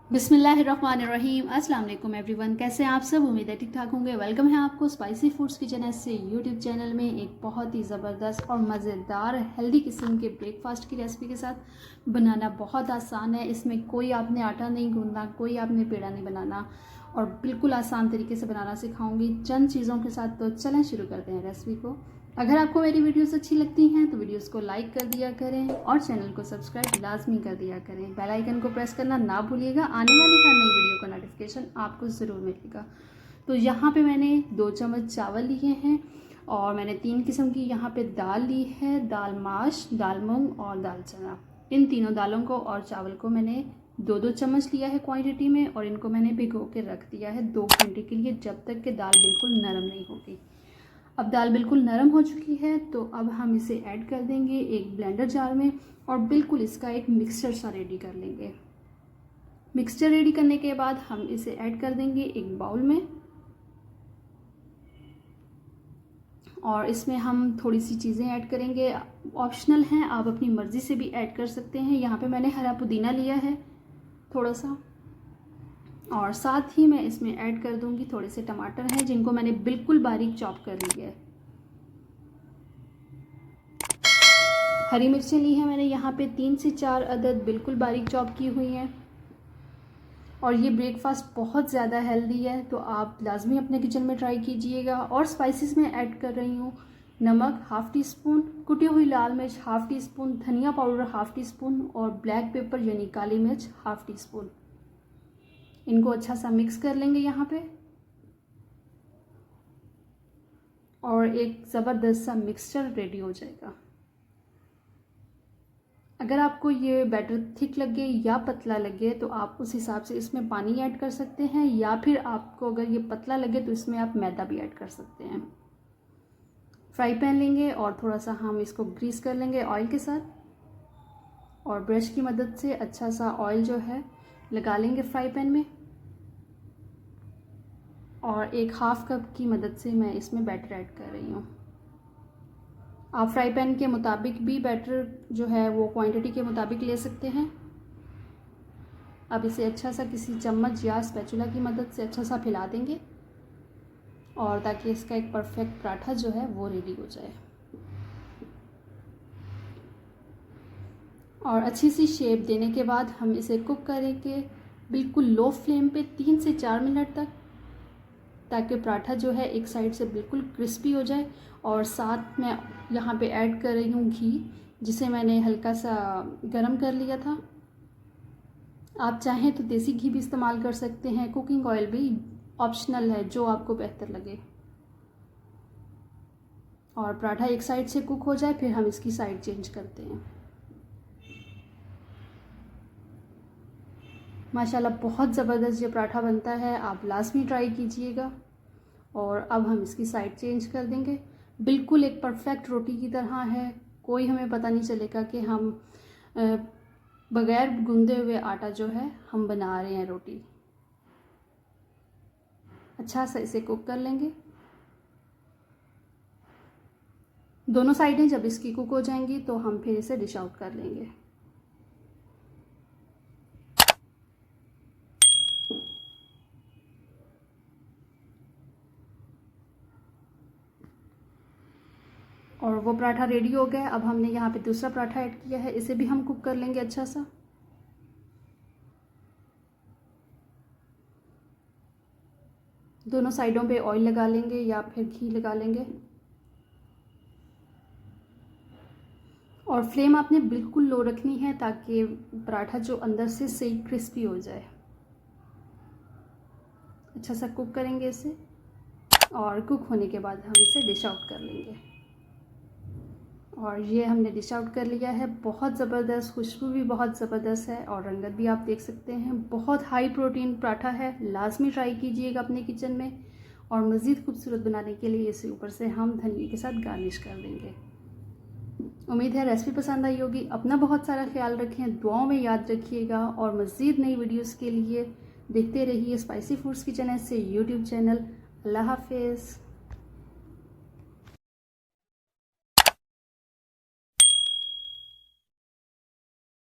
बिस्मिल्लाहिर्रहमानिर्रहीम। अस्सलाम वालेकुम एवरीवन, कैसे हैं आप सब। उम्मीद है ठीक ठाक होंगे। वेलकम है आपको स्पाइसी फूड्स किचन से यूट्यूब चैनल में एक बहुत ही ज़बरदस्त और मज़ेदार हेल्दी किस्म के ब्रेकफास्ट की रेसिपी के साथ। बनाना बहुत आसान है, इसमें कोई आपने आटा नहीं गूंदना, कोई आपने पेड़ा नहीं बनाना और बिल्कुल आसान तरीके से बनाना सिखाऊंगी चंद चीज़ों के साथ। तो चलें शुरू करते हैं रेसिपी को। अगर आपको मेरी वीडियोस अच्छी लगती हैं तो वीडियोस को लाइक कर दिया करें और चैनल को सब्सक्राइब लाजमी कर दिया करें। बेल आइकन को प्रेस करना ना भूलिएगा, आने वाली हर नई वीडियो का नोटिफिकेशन आपको ज़रूर मिलेगा। तो यहाँ पे मैंने 2 चम्मच चावल लिए हैं और मैंने 3 किस्म की यहाँ पे दाल ली है, दाल माश, दाल मूंग और दाल चना। इन तीनों दालों को और चावल को मैंने 2-2 चम्मच लिया है क्वांटिटी में और इनको मैंने भिगो के रख दिया है 2 घंटे के लिए, जब तक कि दाल बिल्कुल नरम नहीं होगी। अब दाल बिल्कुल नरम हो चुकी है तो अब हम इसे ऐड कर देंगे एक ब्लेंडर जार में और बिल्कुल इसका एक मिक्सचर सा रेडी कर लेंगे। मिक्सचर रेडी करने के बाद हम इसे ऐड कर देंगे एक बाउल में और इसमें हम थोड़ी सी चीज़ें ऐड करेंगे, ऑप्शनल हैं, आप अपनी मर्ज़ी से भी ऐड कर सकते हैं। यहाँ पे मैंने हरा पुदीना लिया है थोड़ा सा और साथ ही मैं इसमें ऐड कर दूंगी थोड़े से टमाटर हैं जिनको मैंने बिल्कुल बारीक चॉप कर लिया है। हरी मिर्चें ली हैं मैंने यहाँ पे 3 से 4 अदद बिल्कुल बारीक चॉप की हुई हैं। और ये ब्रेकफास्ट बहुत ज़्यादा हेल्दी है तो आप लाजमी अपने किचन में ट्राई कीजिएगा। और स्पाइसेस में ऐड कर रही हूँ नमक ½ टी स्पून, कुटी हुई लाल मिर्च ½ टी स्पून, धनिया पाउडर ½ टी स्पून और ब्लैक पेपर यानी काली मिर्च ½ टी स्पून। इनको अच्छा सा मिक्स कर लेंगे यहाँ पे और एक ज़बरदस्त सा मिक्सचर रेडी हो जाएगा। अगर आपको ये बैटर थिक लगे या पतला लगे तो आप उस हिसाब से इसमें पानी ऐड कर सकते हैं, या फिर आपको अगर ये पतला लगे तो इसमें आप मैदा भी ऐड कर सकते हैं। फ्राई पैन लेंगे और थोड़ा सा हम इसको ग्रीस कर लेंगे ऑयल के साथ और ब्रश की मदद से अच्छा सा ऑयल जो है लगा लेंगे फ्राई पैन में और एक ½ कप की मदद से मैं इसमें बैटर ऐड कर रही हूँ। आप फ्राई पैन के मुताबिक भी बैटर जो है वो क्वांटिटी के मुताबिक ले सकते हैं। अब इसे अच्छा सा किसी चम्मच या स्पैचुला की मदद से अच्छा सा फैला देंगे और ताकि इसका एक परफेक्ट पराठा जो है वो रेडी हो जाए। और अच्छी सी शेप देने के बाद हम इसे कुक करेंगे बिल्कुल लो फ्लेम पे 3 से 4 मिनट तक, ताकि पराठा जो है एक साइड से बिल्कुल क्रिस्पी हो जाए। और साथ में यहाँ पे ऐड कर रही हूँ घी, जिसे मैंने हल्का सा गरम कर लिया था। आप चाहें तो देसी घी भी इस्तेमाल कर सकते हैं, कुकिंग ऑयल भी ऑप्शनल है, जो आपको बेहतर लगे। और पराठा एक साइड से कुक हो जाए फिर हम इसकी साइड चेंज करते हैं। माशाल्लाह बहुत ज़बरदस्त ये पराठा बनता है, आप लाजमी ट्राई कीजिएगा। और अब हम इसकी साइड चेंज कर देंगे। बिल्कुल एक परफेक्ट रोटी की तरह है, कोई हमें पता नहीं चलेगा कि हम बग़ैर गूंदे हुए आटा जो है हम बना रहे हैं रोटी। अच्छा सा इसे कुक कर लेंगे। दोनों साइडें जब इसकी कुक हो जाएंगी तो हम फिर इसे डिश आउट कर लेंगे। और वो पराठा रेडी हो गया। अब हमने यहाँ पे दूसरा पराठा ऐड किया है, इसे भी हम कुक कर लेंगे अच्छा सा। दोनों साइडों पे ऑयल लगा लेंगे या फिर घी लगा लेंगे और फ्लेम आपने बिल्कुल लो रखनी है ताकि पराठा जो अंदर से सही क्रिस्पी हो जाए। अच्छा सा कुक करेंगे इसे और कुक होने के बाद हम इसे डिश आउट कर लेंगे। और ये हमने डिश आउट कर लिया है। बहुत ज़बरदस्त, खुशबू भी बहुत ज़बरदस्त है और रंगत भी आप देख सकते हैं। बहुत हाई प्रोटीन पराठा है, लाजमी ट्राई कीजिएगा अपने किचन में। और मज़ीद खूबसूरत बनाने के लिए इसे ऊपर से हम धनिया के साथ गार्निश कर देंगे। उम्मीद है रेसिपी पसंद आई होगी। अपना बहुत सारा ख्याल रखें, दुआओं में याद रखिएगा और मज़ीद नई वीडियोज़ के लिए देखते रहिए स्पाइसी फूड्स किचन से यूट्यूब चैनल। अल्लाह हाफिज़।